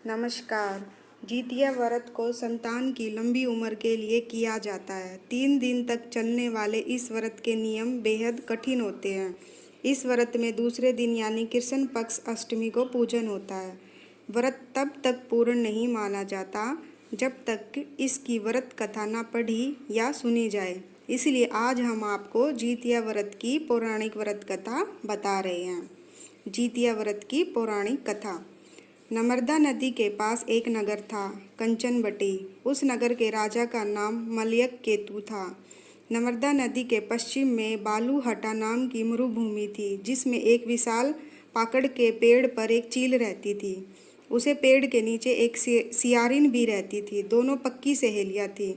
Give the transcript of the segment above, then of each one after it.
नमस्कार। जितिया व्रत को संतान की लंबी उम्र के लिए किया जाता है। 3 दिन तक चलने वाले इस व्रत के नियम बेहद कठिन होते हैं। इस व्रत में दूसरे दिन यानी कृष्ण पक्ष अष्टमी को पूजन होता है। व्रत तब तक पूर्ण नहीं माना जाता जब तक इसकी व्रत कथा न पढ़ी या सुनी जाए। इसलिए आज हम आपको जितिया व्रत की पौराणिक व्रत कथा बता रहे हैं। जितिया व्रत की पौराणिक कथा। नर्मदा नदी के पास एक नगर था, कंचनबटी। उस नगर के राजा का नाम मलयक केतु था। नर्मदा नदी के पश्चिम में बालूहटा नाम की मरुभूमि थी, जिसमें एक विशाल पाकड़ के पेड़ पर एक चील रहती थी। उसे पेड़ के नीचे एक सियारिन भी रहती थी। दोनों पक्की सहेलियां थीं।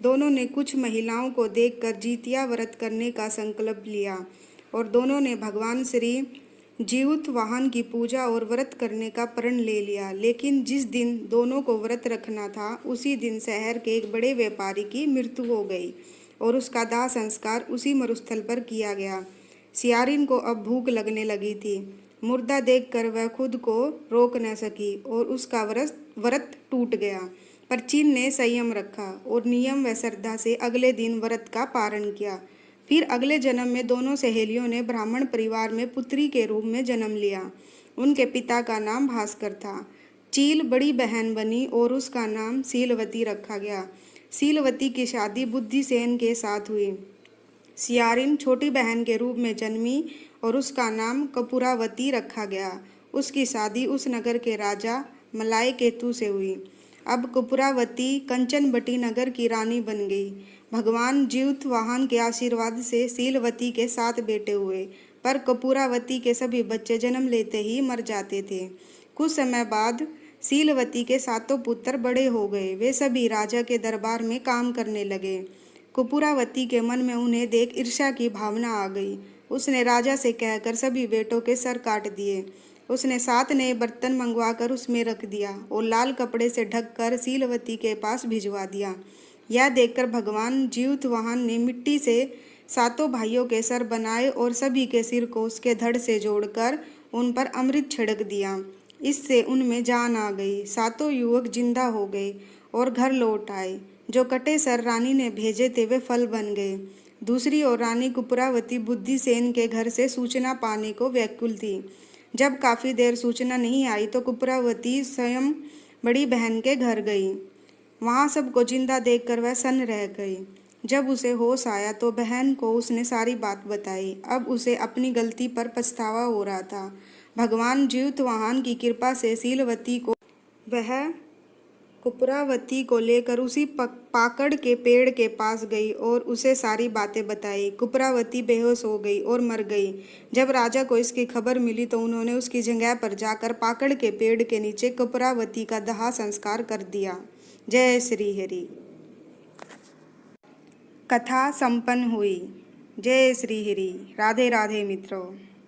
दोनों ने कुछ महिलाओं को देखकर जितिया व्रत करने का संकल्प लिया और दोनों ने भगवान श्री जीउतवाहन की पूजा और व्रत करने का प्रण ले लिया। लेकिन जिस दिन दोनों को व्रत रखना था, उसी दिन शहर के एक बड़े व्यापारी की मृत्यु हो गई और उसका दाह संस्कार उसी मरुस्थल पर किया गया। सियारिन को अब भूख लगने लगी थी। मुर्दा देखकर वह खुद को रोक न सकी और उसका व्रत टूट गया। पर चीन ने संयम रखा और नियम व श्रद्धा से अगले दिन व्रत का पारण किया। फिर अगले जन्म में दोनों सहेलियों ने ब्राह्मण परिवार में पुत्री के रूप में जन्म लिया। उनके पिता का नाम भास्कर था। चील बड़ी बहन बनी और उसका नाम शीलवती रखा गया। शीलवती की शादी बुद्धिसेन के साथ हुई। सियारिन छोटी बहन के रूप में जन्मी और उसका नाम कपूरावती रखा गया। उसकी शादी उस नगर के राजा मलाय केतु से हुई। अब कपूरावती कंचनबटी नगर की रानी बन गई। भगवान जीउतवाहन के आशीर्वाद से शीलवती के 7 बेटे हुए, पर कपूरावती के सभी बच्चे जन्म लेते ही मर जाते थे। कुछ समय बाद शीलवती के 7 पुत्र बड़े हो गए। वे सभी राजा के दरबार में काम करने लगे। कपूरावती के मन में उन्हें देख ईर्ष्या की भावना आ गई। उसने राजा से कहकर सभी बेटों के सर काट दिए। उसने 7 नए बर्तन मंगवाकर उसमें रख दिया और लाल कपड़े से ढककर शीलवती के पास भिजवा दिया। यह देखकर भगवान जीउतवाहन ने मिट्टी से 7 भाइयों के सर बनाए और सभी के सिर को उसके धड़ से जोड़कर उन पर अमृत छिड़क दिया। इससे उनमें जान आ गई। 7 युवक जिंदा हो गए और घर लौट आए। जो कटे सर रानी ने भेजे थे वे फल बन गए। दूसरी ओर रानी कपूरावती बुद्धिसेन के घर से सूचना पाने को व्याकुल थी। जब काफ़ी देर सूचना नहीं आई तो कपूरावती स्वयं बड़ी बहन के घर गई। वहाँ सबको जिंदा देखकर वह सन्न रह गई। जब उसे होश आया तो बहन को उसने सारी बात बताई। अब उसे अपनी गलती पर पछतावा हो रहा था। भगवान जीउतवाहन की कृपा से शीलवती को वह कपूरावती को लेकर उसी पाकड़ के पेड़ के पास गई और उसे सारी बातें बताई। कपूरावती बेहोश हो गई और मर गई। जब राजा को इसकी खबर मिली तो उन्होंने उसकी जगह पर जाकर पाकड़ के पेड़ के नीचे कपूरावती का दाह संस्कार कर दिया। जय श्री हरि। कथा संपन्न हुई। जय श्री हरि। राधे राधे मित्रों।